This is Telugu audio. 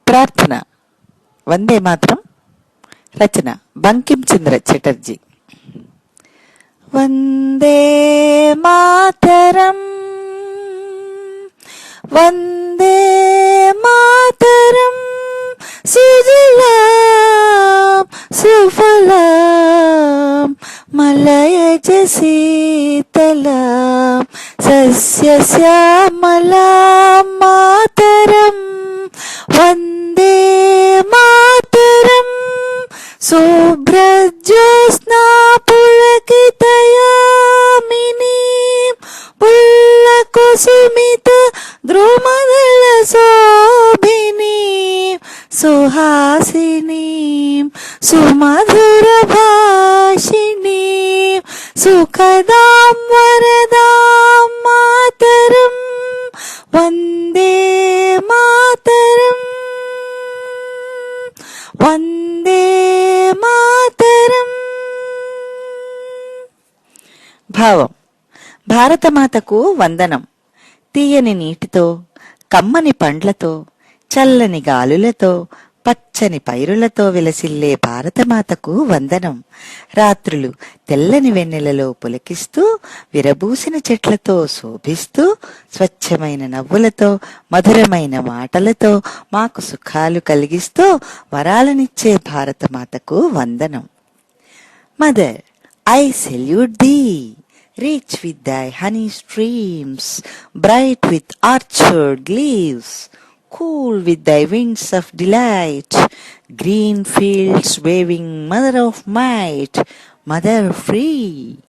ప్రార్థన. వందే మాత్రం. రచన బంకిం చంద్ర చటర్జీ. వందే మాతరం, వందే మాతరం, సుజలాం సుఫలాం మలయజ శీతలాం సస్యశ్యామలాం మాతరం. వందే మాతరం. శుభ్రజ్యోత్స్నా పులకితయామినీం పుల్లకుసుమిత ద్రుమదళ శోభినీం సుహాసినీం సుమధుర భాషిణీం సుఖదాం వరదాం మాతరం. వందే మాతరం, వందే మాతరం. భావం. భారతమాతకు వందనం. తీయని నీటితో, కమ్మని పండ్లతో, చల్లని గాలులతో, పచ్చని పైరులతో విలసిల్లే భారతమాతకు వందనం. రాత్రులు తెల్లని వెన్నెలలో పులకిస్తూ, విరబూసిన చెట్లతో శోభిస్తూ, స్వచ్ఛమైన నవ్వులతో, మధురమైన మాటలతో మాకు సుఖాలు కలిగిస్తూ వరాలనిచ్చే భారతమాతకు వందనం. Mother, I salute thee, rich with thy honey streams, bright with orchard leaves, cool with thy winds of delight, green fields waving, mother of might, mother free.